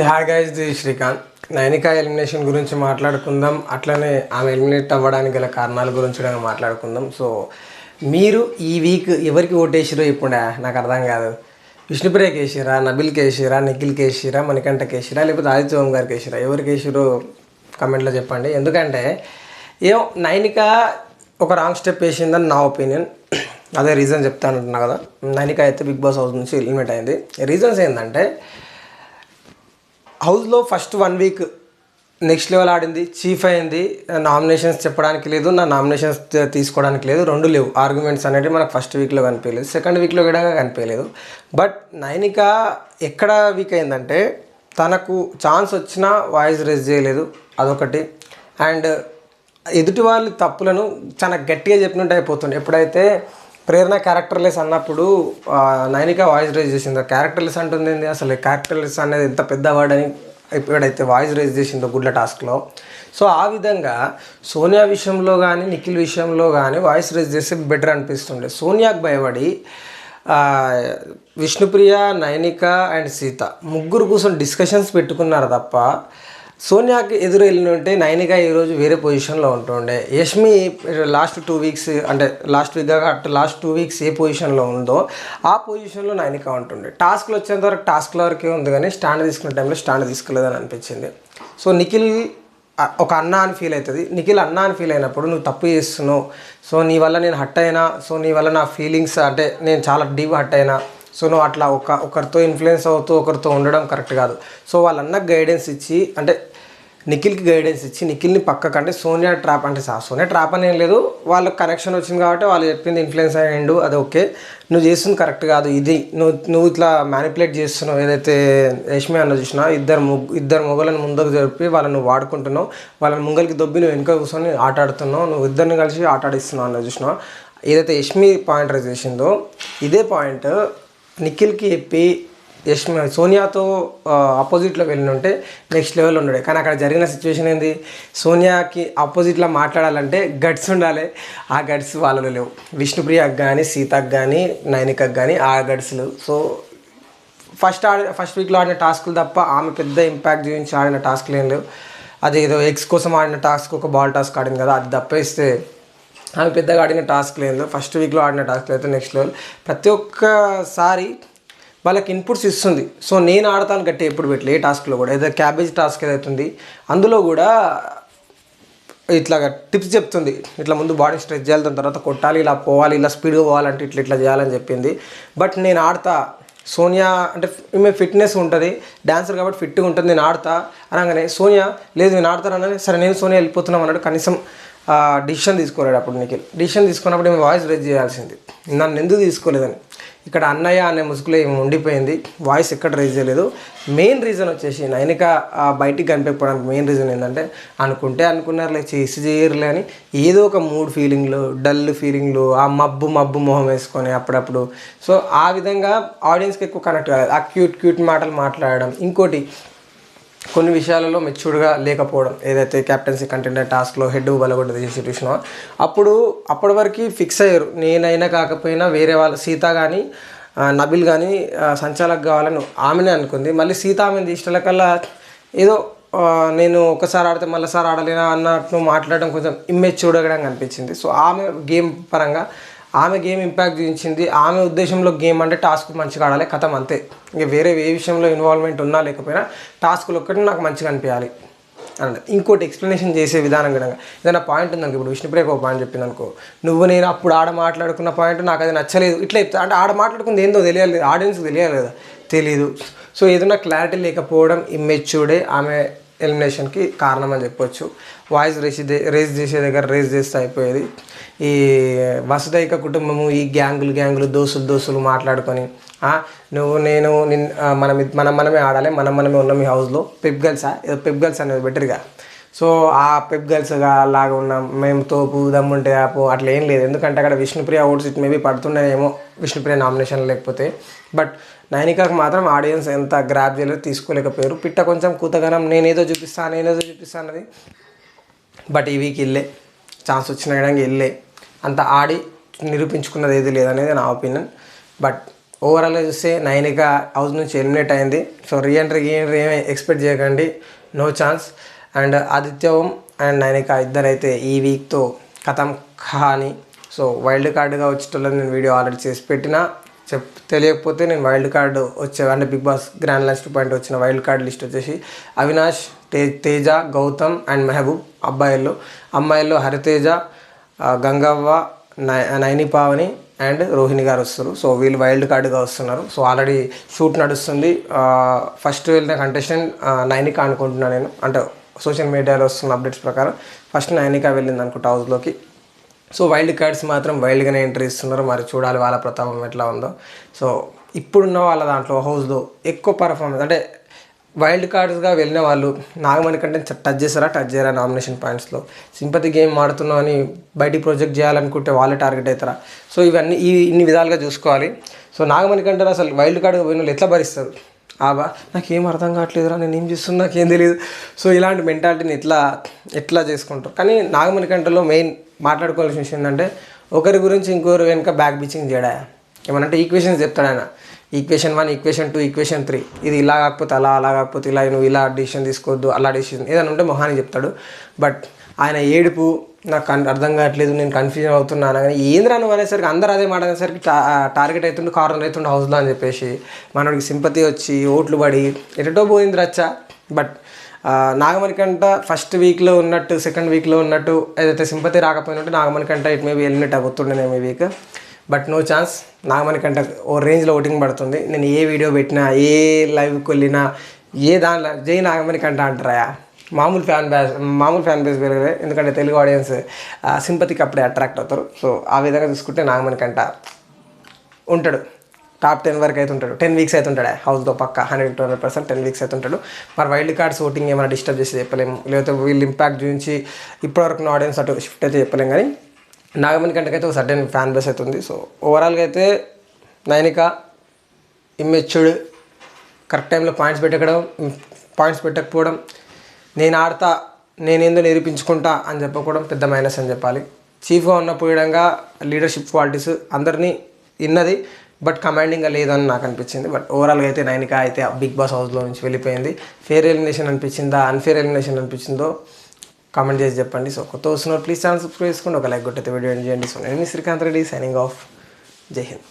Hi guys, this Srikanth. Nainika elimination గురించి మాట్లాడుకుందాం, అట్లనే ఆమె ఎలిమినేట్ అవ్వడానికి గల కారణాల గురించి కూడా మాట్లాడుకుందాం. సో మీరు ఈ వీక్ ఎవరికి ఓటేసిరో ఇప్పుడు నాకు అర్థం కాదు. విష్ణుప్రియకి వేసిరా, నబిల్కి వేసిరా, నిఖిల్కి వేసిరా, మణికంఠకి వేసిరా, లేకపోతే ఆదిత్య ఓం గారికి వేసిరా? ఎవరికి వేసిరో కమెంట్లో చెప్పండి. ఎందుకంటే ఏమో నైనిక ఒక రాంగ్ స్టెప్ వేసిందని నా ఒపీనియన్. అదే రీజన్ చెప్తానంటున్నా కదా. నైనిక అయితే బిగ్ బాస్ హౌస్ నుంచి ఎలిమినేట్ అయింది. రీజన్స్ ఏంటంటే హౌస్లో ఫస్ట్ 1 వీక్ నెక్స్ట్ లెవెల్ ఆడింది, చీఫ్ అయింది. నామినేషన్స్ చెప్పడానికి లేదు, నా నామినేషన్స్ తీసుకోవడానికి లేదు, రెండు లేవు. ఆర్గ్యుమెంట్స్ అనేవి మనకు ఫస్ట్ వీక్లో కనిపించలేదు, సెకండ్ వీక్లో కూడా కనిపించలేదు. బట్ నైనిక ఎక్కడ వీక్ అయిందంటే తనకు ఛాన్స్ వచ్చినా వాయిస్ రేజ్ చేయలేదు, అదొకటి. అండ్ ఎదుటి వాళ్ళ తప్పులను చాలా గట్టిగా చెప్పినట్టు అయిపోతుంది. ఎప్పుడైతే ప్రేరణ క్యారెక్టర్లెస్ అన్నప్పుడు నైనిక వాయిస్ రేజ్ చేసిందో, క్యారెక్టర్లెస్ అంటుంది అసలు క్యారెక్టర్లెస్ అనేది ఎంత పెద్ద వర్డ్ అని ఎప్పుడైతే వాయిస్ రేజ్ చేసిందో గుడ్ల టాస్క్లో. సో ఆ విధంగా సోనియా విషయంలో కానీ నిఖిల్ విషయంలో కానీ వాయిస్ రేజ్ చేస్తే బెటర్ అనిపిస్తుండే. సోనియాకి భయపడి విష్ణుప్రియ, నైనిక అండ్ సీత ముగ్గురు కూర్చొని డిస్కషన్స్ పెట్టుకున్నారు తప్ప సోనియాకి ఎదురు వెళ్ళి ఉంటే నైనిక ఈరోజు వేరే పొజిషన్లో ఉంటుండే. యష్మి లాస్ట్ 2 వీక్స్ అంటే లాస్ట్ టూ వీక్స్ ఏ పొజిషన్లో ఉందో ఆ పొజిషన్లో నైనిక ఉంటుండే. టాస్క్లు వచ్చేంత వరకు టాస్క్ల వరకే ఉంది, కానీ స్టాండ్ తీసుకునే టైంలో స్టాండ్ తీసుకోలేదని అనిపించింది. సో నిఖిల్ ఒక అన్న అని ఫీల్ అవుతుంది. నిఖిల్ అన్న అని ఫీల్ అయినప్పుడు నువ్వు తప్పు చేస్తున్నావు, సో నీ వల్ల నేను హట్ అయినా, సో నీ వల్ల నా ఫీలింగ్స్ అంటే నేను చాలా డీప్ హట్ అయినా, సో నువ్వు అట్లా ఒకరితో ఇన్ఫ్లుయెన్స్ అవుతూ ఒకరితో ఉండడం కరెక్ట్ కాదు. సో వాళ్ళన్నకు గైడెన్స్ ఇచ్చి అంటే నిఖిల్కి గైడెన్స్ ఇచ్చి నిఖిల్ని పక్కకంటే సోనియా ట్రాప్ అంటే సోనియా ట్రాప్ అని ఏం లేదు, వాళ్ళకి కనెక్షన్ వచ్చింది కాబట్టి వాళ్ళు చెప్పింది ఇన్ఫ్లుయెన్స్ అయ్యిండు, అది ఓకే. నువ్వు చేస్తుంది కరెక్ట్ కాదు, ఇది నువ్వు ఇట్లా మ్యానిపులేట్ చేస్తున్నావు. ఏదైతే యష్మి అన్న చూసినా ఇద్దరు మొగలను ముందుకు జరిపి వాళ్ళని నువ్వు వాడుకుంటున్నావు, వాళ్ళని ముంగలికి దొబ్బి నువ్వు వెనుక కూర్చొని ఆట ఆడుతున్నావు, నువ్వు ఇద్దరిని కలిసి ఆట ఆడిస్తున్నావు అన్న చూసినావు. ఏదైతే యష్మి పాయింట్ రైజ్ చేసిందో ఇదే పాయింట్ నిఖిల్కి చెప్పి సోనియాతో ఆపోజిట్లో వెళ్ళినుంటే నెక్స్ట్ లెవెల్ ఉండే. కానీ అక్కడ జరిగిన సిచ్యువేషన్ ఏంది, సోనియాకి ఆపోజిట్లో మాట్లాడాలంటే గట్స్ ఉండాలి, ఆ గట్స్ వాళ్ళలో లేవు. విష్ణుప్రియకు కానీ సీతకు కానీ నైనికకు కానీ ఆ గట్స్ లేవు. సో ఫస్ట్ వీక్లో ఆడిన టాస్కులు తప్ప ఆమె పెద్ద ఇంపాక్ట్ చూపించి ఆడిన టాస్క్లు ఏం లేవు. అది ఏదో ఎగ్స్ కోసం ఆడిన టాస్క్, ఒక బాల్ టాస్క్ ఆడింది కదా, అది తప్పేస్తే ఆమె పెద్దగా ఆడిన టాస్క్లు ఏం లేవు. ఫస్ట్ వీక్లో ఆడిన టాస్క్లు అయితే నెక్స్ట్ లెవెల్. ప్రతి ఒక్కసారి వాళ్ళకి ఇన్పుట్స్ ఇస్తుంది. సో నేను ఆడతాను గట్టి ఎప్పుడు పెట్టలే ఏ టాస్క్లో కూడా. ఏదైతే క్యాబేజ్ టాస్క్ ఏదైతుంది అందులో కూడా ఇట్లా టిప్స్ చెప్తుంది, ఇట్లా ముందు బాడీ స్ట్రెచ్ చేయాలి, దాని తర్వాత కొట్టాలి, ఇలా పోవాలి, ఇలా స్పీడ్గా పోవాలంటే ఇట్లా చేయాలని చెప్పింది. బట్ నేను ఆడతా, సోనియా అంటే ఈమె ఫిట్నెస్ ఉంటుంది, డాన్సర్ కాబట్టి ఫిట్గా ఉంటుంది, నేను ఆడతా అనగానే సోనియా లేదు నేను ఆడతానని, సరే నేను సోనియా వెళ్ళిపోతున్నాం అన్నాడు. కనీసం డిసిషన్ తీసుకోలేడు అప్పుడు నిఖిల్. డిసిషన్ తీసుకున్నప్పుడు ఏమి వాయిస్ రేజ్ చేయాల్సింది, నన్ను ఎందుకు తీసుకోలేదని. ఇక్కడ అన్నయ్య అనే ముసుగులో ఏమి ఉండిపోయింది, వాయిస్ ఎక్కడ రేజ్ చేయలేదు. మెయిన్ రీజన్ వచ్చేసి నైనిక బయటికి కనిపించడానికి మెయిన్ రీజన్ ఏంటంటే అనుకున్నారులే చేసి చేయరులే అని ఏదో ఒక మూడ్ ఫీలింగ్లు, డల్ ఫీలింగ్లు, ఆ మబ్బు మొహం వేసుకొని అప్పుడప్పుడు. సో ఆ విధంగా ఆడియన్స్కి ఎక్కువ కనెక్ట్ కాలేదు, ఆ క్యూట్ మాటలు మాట్లాడడం. ఇంకోటి కొన్ని విషయాలలో మెచ్యూర్డ్గా లేకపోవడం, ఏదైతే క్యాప్టెన్సీ కంటెండర్ టాస్క్లో హెడ్ బలగొడ్డ సిచ్యువేషన్ అప్పటి వరకు ఫిక్స్ అయ్యారు. నేనైనా కాకపోయినా వేరే వాళ్ళు సీత కానీ నబిల్ కానీ సంచాలక్ కావాలని ఆమెనే అనుకుంది. మళ్ళీ సీత ఆమెను తీసినకల్లా ఏదో నేను ఒకసారి ఆడితే మళ్ళీసారి ఆడలేనా అన్నట్టు మాట్లాడడం కొంచెం ఇమ్మెచ్యూర్డ్గా అనిపించింది. సో ఆమె గేమ్ పరంగా ఆమె గేమ్ ఇంపాక్ట్ చూపించింది. ఆమె ఉద్దేశంలో గేమ్ అంటే టాస్క్ మంచిగా ఆడాలి, కథం అంతే. ఇంకా వేరే ఏ విషయంలో ఇన్వాల్వ్మెంట్ ఉన్నా లేకపోయినా టాస్కులు ఒక్కటి నాకు మంచిగా అనిపించాలి అన్నది. ఇంకోటి ఎక్స్ప్లెనేషన్ చేసే విధానం కూడా ఏదైనా పాయింట్ ఉందనుకో, ఇప్పుడు విష్ణుప్రియకు ఒక పాయింట్ చెప్పింది అనుకో, నువ్వు నేను అప్పుడు ఆడ మాట్లాడుకున్న పాయింట్ నాకు అది నచ్చలేదు ఇట్లా చెప్తా అంటే ఆడ మాట్లాడుకుంది ఏందో తెలియాలి, ఆడియన్స్కి తెలియాలి కదా, తెలీదు. సో ఏదైనా క్లారిటీ లేకపోవడం ఇమ్మెచ్యూర్డే ఆమె ఎలిమినేషన్కి కారణం అని చెప్పొచ్చు. వాయిస్ రేజ్ చేసే దగ్గర రేజ్ చేస్తే అయిపోయేది. ఈ వసుదైక కుటుంబము, ఈ గ్యాంగులు దోస్తులు మాట్లాడుకొని నువ్వు నేను మనమే ఆడాలి, మనమే ఉన్నాం ఈ హౌస్లో, పెప్ గర్ల్స్ అనేది బెటర్గా. సో ఆ పెప్ గర్ల్స్గా లాగా ఉన్నాం మేము, తోపు దమ్ముంటే ఆపు అట్లా ఏం లేదు. ఎందుకంటే అక్కడ విష్ణుప్రియ ఓట్స్ ఇట్ మేబీ పడుతున్నాయేమో విష్ణుప్రియ నామినేషన్ లేకపోతే. బట్ నైనికాకు మాత్రం ఆడియన్స్ ఎంత గ్రాప్ చేయలేదు, తీసుకోలేకపోయారు. పిట్ట కొంచెం కూతగనం నేనేదో చూపిస్తాను అన్నది. బట్ ఈ వీక్ వెళ్ళే ఛాన్స్ వచ్చిన విధంగా వెళ్ళే అంత ఆడి నిరూపించుకున్నది ఏది లేదనేది నా ఒపీనియన్. బట్ ఓవరాల్గా చూస్తే నైనిక హౌస్ నుంచి ఎలిమినేట్ అయింది. సో రీఎంట్రీ ఏమి ఎక్స్పెక్ట్ చేయకండి, no chance. And Aditya Om and Nainika ఇద్దరైతే ఈ వీక్తో కథం కహాని. సో వైల్డ్ కార్డుగా వచ్చేటోళ్ళని నేను వీడియో ఆల్రెడీ చేసి పెట్టిన. తెలియకపోతే నేను వైల్డ్ కార్డు వచ్చే అంటే Bigg Boss grand last point వచ్చిన వైల్డ్ కార్డ్ లిస్ట్ వచ్చేసి అవినాష్, తేజ, గౌతమ్ అండ్ మెహబూబ్ అబ్బాయిల్లో. అమ్మాయిల్లో హరితేజ, గంగవ్వ, నైని పావని అండ్ రోహిణి గారు వస్తారు. సో వీళ్ళు వైల్డ్ కార్డుగా వస్తున్నారు. సో ఆల్రెడీ షూట్ నడుస్తుంది. ఫస్ట్ వెళ్ళిన కంటెస్టెంట్ నైనిక అనుకుంటున్నాను నేను, అంటే సోషల్ మీడియాలో వస్తున్న అప్డేట్స్ ప్రకారం ఫస్ట్ నైనిక వెళ్ళింది అనుకుంటా హౌస్లోకి. సో వైల్డ్ కార్డ్స్ మాత్రం వైల్డ్గానే ఎంట్రీ ఇస్తున్నారు. మరి చూడాలి వాళ్ళ ప్రతాపం ఎట్లా ఉందో. సో ఇప్పుడున్న వాళ్ళ దాంట్లో హౌస్లో ఎక్కువ పర్ఫార్మెన్స్ అంటే వైల్డ్ కార్డ్స్గా వెళ్ళిన వాళ్ళు నాగమణి కంటే టచ్ చేస్తారా, టచ్ చేయరా నామినేషన్ పాయింట్స్లో. సింపతి గేమ్ ఆడుతున్నాం అని బయటికి ప్రొజెక్ట్ చేయాలనుకుంటే వాళ్ళే టార్గెట్ అవుతారా. సో ఇవన్నీ ఇన్ని విధాలుగా చూసుకోవాలి. సో నాగమణి కంటే అసలు వైల్డ్ కార్డ్గా పోయిన వాళ్ళు ఎట్లా భరిస్తారు? నాకేం అర్థం కావట్లేదురా, నేను ఏం చేస్తున్నా నాకేం తెలియదు. సో ఇలాంటి మెంటాలిటీని ఎట్లా చేసుకుంటారు. కానీ నాగమణి కంటలో మెయిన్ మాట్లాడుకోవాల్సిన విషయం ఏంటంటే ఒకరి గురించి ఇంకొకరు వెనుక బ్యాక్ బిచింగ్ చేయడా. ఏమనంటే ఈక్వేషన్స్ చెప్తాడు ఆయన, ఈక్వేషన్ 1, ఈక్వేషన్ 2, ఈక్వేషన్ 3, ఇది ఇలా కాకపోతే అలా, అలా కాకపోతే ఇలా, నువ్వు ఇలా డిసిషన్ తీసుకోవద్దు, అలా డిసిషన్ ఏదైనా ఉంటే మొహాన్ని చెప్తాడు. బట్ ఆయన ఏడుపు నాకు అర్థం కావట్లేదు, నేను కన్ఫ్యూజన్ అవుతున్నాను కానీ ఏంద్రా నువ్వు అనేసరికి అందరూ అదే మాట అనేసరికి టార్గెట్ అవుతుండే, కార్నర్ అవుతుండే హౌస్లో అని చెప్పేసి మనకి సింపతి వచ్చి ఓట్లు పడి ఎటో పోయింది రచ్చా. బట్ నాగమణి కంట ఫస్ట్ వీక్లో ఉన్నట్టు సెకండ్ వీక్లో ఉన్నట్టు ఏదైతే సింపతి రాకపోయినట్టు నాగమణి కంట ఇట్ మేబీ ఎలిమినేట్ అవుతుండేనేమో ఈ week. But no chance. Nagamani కంట ఓ రేంజ్లో ఓటింగ్ పడుతుంది. నేను ఏ వీడియో పెట్టినా, ఏ లైవ్కి వెళ్ళినా, ఏ దాంట్లో జై నాగమణి కంట అంటారా. మామూలు ఫ్యాన్ బేస్ వేరే, ఎందుకంటే తెలుగు ఆడియన్స్ సింపతికి అప్పుడే అట్రాక్ట్ అవుతారు. సో ఆ విధంగా చూసుకుంటే నాగమణి కంట ఉంటాడు, టాప్ 10 వరకు అయితే ఉంటాడు. 10 వీక్స్ అయితే ఉంటాడు హౌస్లో పక్క 100% 10 వీక్స్ అయితే ఉంటాడు. మరి వైల్డ్ కార్డ్స్ ఓటింగ్ ఏమైనా డిస్టర్బ్ చేసి చెప్పలేము, లేకపోతే వీళ్ళు ఇంపాక్ట్ చూపించి ఇప్పటివరకు ఆడియన్స్ అటు షిఫ్ట్ అయితే చెప్పలేము. కానీ నాగమణి కంటకైతే ఒక సర్టెన్ ఫ్యాన్ బేస్ అయితే ఉంది. సో ఓవరాల్గా అయితే నైనిక ఇమ్మెచ్యూర్డ్, కరెక్ట్ టైంలో పాయింట్స్ పెట్టకపోవడం, నేను ఆడతా, నేనేందో నిరూపించుకుంటా అని చెప్పకపోవడం పెద్ద మైనస్ అని చెప్పాలి. చీఫ్గా ఉన్నప్పుడు విధంగా లీడర్షిప్ క్వాలిటీస్ అందరినీ ఇన్నది, బట్ కమాండింగ్గా లేదని నాకు అనిపించింది. బట్ ఓవరాల్గా అయితే నైనిక అయితే బిగ్ బాస్ హౌస్లో నుంచి వెళ్ళిపోయింది. ఫేర్ ఎలిమినేషన్ అనిపించిందా, అన్ఫేర్ ఎలిమినేషన్ అనిపించిందో కామెంట్ చేసి చెప్పండి. సో కొత్త వస్తున్నారు ప్లీజ్ ఛానల్ సబ్స్క్రైబ్ చేసుకోండి, ఒక లైక్ కొట్టయితే వీడియో ఎండ్ చేయండి. సో నేను శ్రీకాంత్ రెడ్డి సైనింగ్ ఆఫ్. జై హింద్.